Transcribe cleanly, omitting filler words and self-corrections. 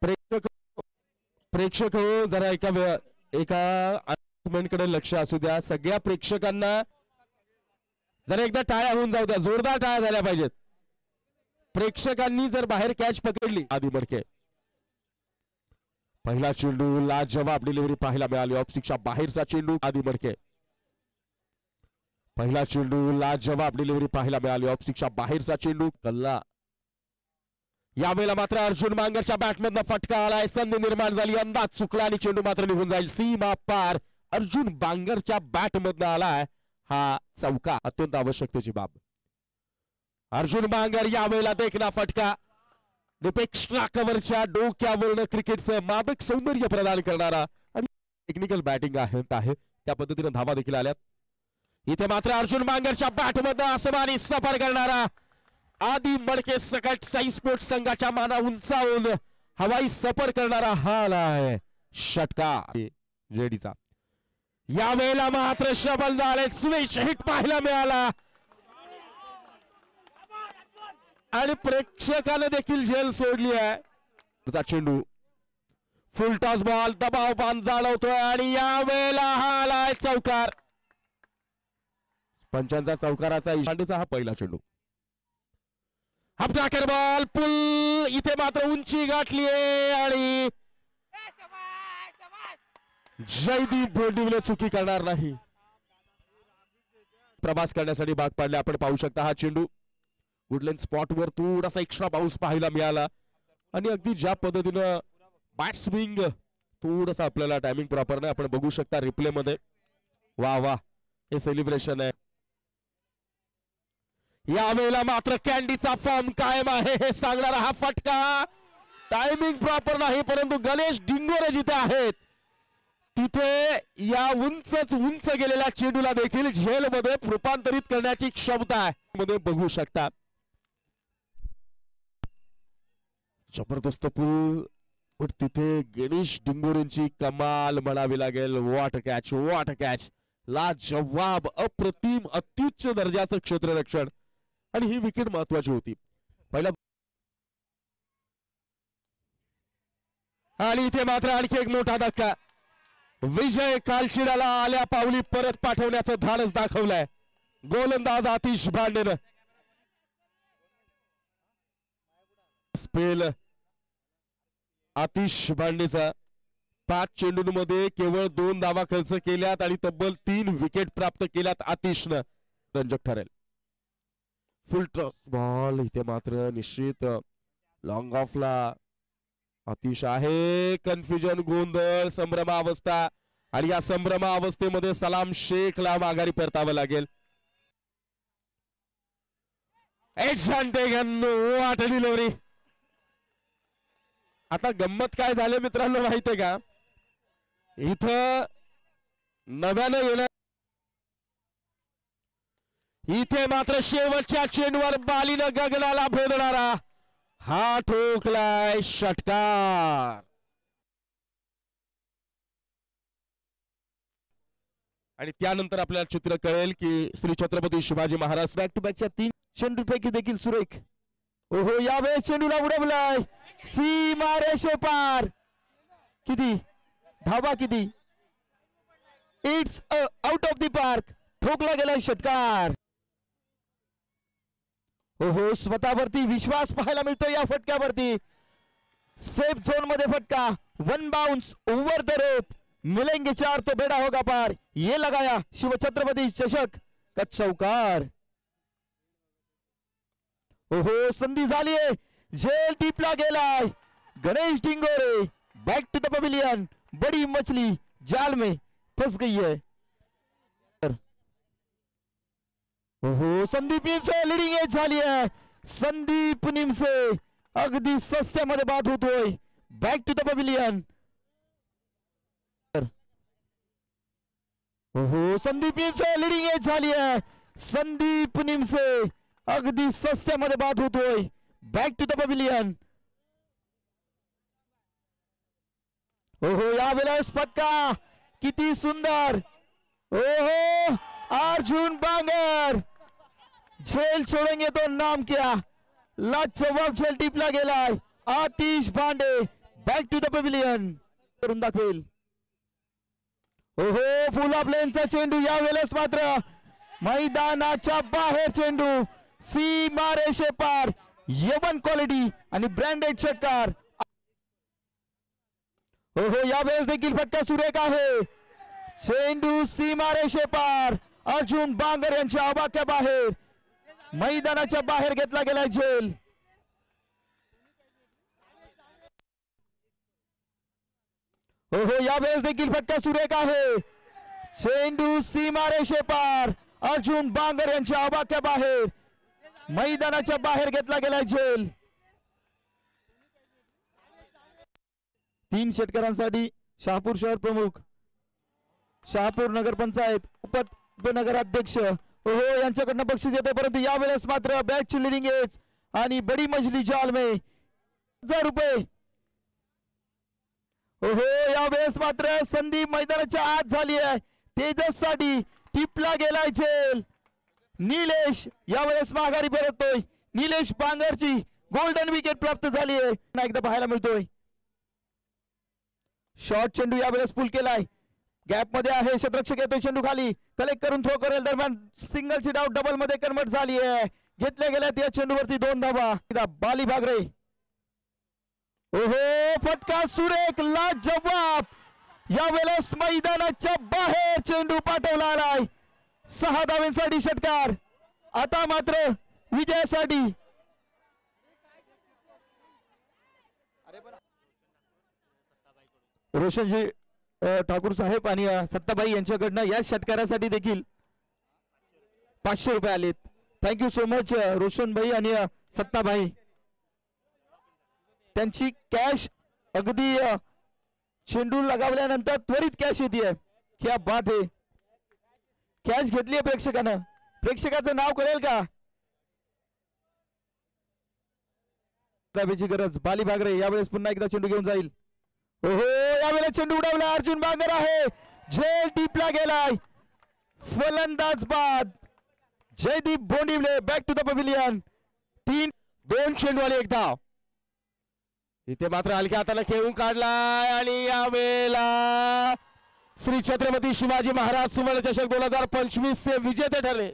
प्रेक्षक हो, जरा एका कडे लक्ष असू द्या. सगळ्या प्रेक्षकांना जरा एकदा टाळ्या होऊन जाऊ द्या. जोरदार टाळ्या झाल्या पाहिजेत. प्रेक्षकांनी जर बाहेर कॅच पकडली. आदी मडके पहिला चेंडू, लाजवाब डिलिव्हरी पाहायला मिळाली. ऑफस्टिकच्या बाहेरचा चेंडू. आदी मडके पहिला चेंडू, लाजवाब डिलिव्हरी पाहायला मिळाली. ऑफस्टिकच्या बाहेरचा चेंडू. कल्ला यावेळेला मात्र अर्जुन बांगरच्या बॅटमधनं फटका आलाय. संधी निर्माण झाली. अंदाज चुकला आणि चेंडू मात्र निघून जाईल. सीमा पार अर्जुन बांगरच्या बॅटमधनं आलाय हा चौका. अत्यंत आवश्यकतेची बाब. अर्जुन बांगर यावेळेला देखना फटका. एक्स्ट्रा कव्हरच्या डोक्यावरनं क्रिकेटचं मादक सौंदर्य प्रदान करणारा आणि टेक्निकल बॅटिंग आहे. त्या पद्धतीने धावा देखील आल्यात. इथे मात्र अर्जुन बांगरच्या बॅटमधनं आसमानी सफर करणारा आदी मडके सकट साई स्पोर्ट्स संघाच्या माना उंचावून हवाई सफर करणारा हा आलाय षटकार जेडीचा. यावेळेला मात्र शबल झाले. स्विच हिट पाहायला मिळाला आणि प्रेक्षकाने देखील झेल सोडली आहे. चेंडू फुल टॉस बॉल. दबाव बांध जाणवतोय आणि यावेळेला हा आलाय चौकार. पंचांचा चौकाराचा इशांडीचा हा पहिला चेंडू. हप्ताकर बॉल पुल. इथे मात्र उंची गाठली आणि जयदीप बोर्डिंगने चुकी करणार नाही. प्रवास करण्यासाठी भाग पाडले. आपण पाहू शकता हा चेंडू वुडलँड स्पॉट वर थोडासा एक्स्ट्रा बाउन्स पाहायला मिळाला आणि अगदी ज्या पद्धतीनं बॅट स्विंग थोडासा आपल्याला टायमिंग प्रॉपर नाही. आपण बघू शकता रिप्ले मध्ये. वा वा हे सेलिब्रेशन आहे. यावेळेला मात्र कॅन्डीचा फॉर्म कायम आहे हे सांगणारा हा फटका. टायमिंग प्रॉपर नाही परंतु गणेश डिंगोरे जिथे आहेत तिथे या उंच गेलेल्या चेंडूला देखील झेल मध्ये रूपांतरित करण्याची क्षमता आहे. मध्ये बघू शकता. जबरदस्त पूल. पण तिथे गणेश डिंगोरेंची कमाल म्हणावी लागेल. What catch, what catch. लाजवाब, अप्रतिम, अत्युच्च दर्जाचं क्षेत्ररक्षण आणि ही विकेट महत्वाची होती. पहिला आणि इथे मात्र आणखी एक मोठा धक्का. विजय कालशिराला आल्या पावली परत पाठवण्याचं धाडस दाखवलंय गोलंदाज आतिश भांडेनं. स्पेल आतिश भांडेचा 5 चेंडूंमध्ये केवळ 2 धावा खर्च केल्यात आणि तब्बल 3 विकेट प्राप्त केल्यात आतिशनं. रंजक ठरेल. फुल टॉस बॉल. इथे मात्र निश्चित लॉंग ऑफला आतिश आहे. कन्फ्युजन, गोंधळ, संभ्रमावस्था आणि या संभ्रमावस्थेमध्ये सलाम शेखला माघारी परतावं लागेल. वाट डिलिव्हरी. आता गंमत काय झाले मित्रांनो माहितीये का. इथं नव्यानं येणार. इथे मात्र शेवटच्या चेंडूवर बालीनं गगनाला भेदणारा हा ठोकलाय षटकार. आणि त्यानंतर आपल्याला चित्र कळेल की श्री छत्रपती शिवाजी महाराज बॅक टू बॅकच्या 3 चेंडूपैकी देखील सुरेख. ओहो यावेळेस चेंडूला उडवलाय सीमा रेषे पार. किती धावा, किती. It's out of the park. ठोकला गेलाय षटकार. ओहो स्वतःवरती विश्वास पाहायला मिळतो या फटक्यावरती. सेफ झोन मध्ये फटका. 1 बाउंस ओव्हर द रोप. मिलेंगे 4 तो बेड़ा होगा पार. ये लगाया शिव छत्रपती चषक का चौकार. ओहो संधी झालीये. झेल टिपला गेलाय. Ganesh Dingore back to the pavilion. बड़ी मछली जाल में फंस गई है. ओहो संदीप निमसे लीडिंग एज झाली आहे. संदीप निमसे अगदी सस्त्यामध्ये बाद होतोय. Back to the pavilion. ओहो संदीप निमसे लीडिंग एज झाली आहे. संदीप निमसे अगदी सस्त्यामध्ये बाद होतोय. Back to the pavilion. ओहो यावेळेस फटका किती सुंदर. ओहो अर्जुन बांगर झेल छोड़ेंगे तो नाम क्या. लाजवाब झेल टिपला गेलाय. आतिश भांडे बॅक टू द पॅव्हिलियन करून दाखवेल. ओहो फुल ऑफ लेनचा चेंडू यावेळेस मात्र मैदानाच्या बाहेर चेंडू सीमा रेषे पार. यवन क्वालिटी आणि ब्रँडेड षटकार. ओहो यावेळेस देखील फटका सुरेख आहे. चेंडू सीमा रेषे पार. अर्जुन बांगर यांच्या आवाक्या बाहेर मैदानाच्या बाहेर घेतला गेलाय झेल. ओहो यावेळेस देखील फटका सुरेख आहे. चेंडू सीमा रेषे पार. अर्जुन बांगर यांच्या आवाक्या बाहेर मैदानाच्या बाहेर घेतला गेलाय झेल. 3 षटकारांसाठी शहापूर शहर प्रमुख, शहापूर नगरपंचायत उपनगराध्यक्ष ओहो यांच्याकडनं बक्षीस येते. परंतु यावेळेस मात्र बॅटची लिडिंग एज आणि बडी मजली जाल में 1000 रुपये. ओहो यावेळेस मात्र संधी मैदानाच्या आत झाली आहे. तेजस साठी टिपला गेलाय झेल. निलेश यावेळेस माघारी परततोय. निलेश बांगरची गोल्डन विकेट प्राप्त झाली आहे. एकदा पाहायला मिळतोय. शॉर्ट चेंडू यावेळेस पुल केलाय. गॅप मध्ये आहे. क्षेत्ररक्षक येतोय. चेंडू खाली कलेक्ट करून थ्रो करेल. दरम्यान सिंगल सीट आउट डबल मध्ये कन्वर्ट झाली आहे. घेतल्या गेल्यात या चेंडूवरती 2 धावा. बाली भागरे. ओहो फटका सुरेख लाजवाब. यावेळेस मैदानाच्या बाहेर चेंडू पाठवला आलाय. 6 धावांसाठी षटकार. आता मात्र विजयासाठी रोशनजी ठाकूर साहेब आणि सत्ताबाई यांच्याकडनं या षटकारासाठी देखील 500 रुपये आलेत. थँक्यू सो मच रोशन भाई आणि सत्ताबाई. त्यांची कॅश अगदी चेंडू लगावल्यानंतर त्वरित कॅश येते. क्या बात आहे. कॅच घेतली आहे प्रेक्षकानं. प्रेक्षकाचं नाव कळेल का? गरज. बाली भागरे यावेळेस पुन्हा एकदा चेंडू घेऊन जाईल. ओहो यावेळेस चेंडू उडवला. अर्जुन बांगर आहे. झेल टिपला गेलाय. फलंदाज बाद जयदीप बोंडिवले. Back to the pavilion. 2 चेंडू आणि 1 धाव. इथे मात्र हलक्या हाताला खेळून काढलाय आणि यावेळेला श्री छत्रपती शिवाजी महाराज सुवर्ण चषक 2025 चे विजेते ठरले.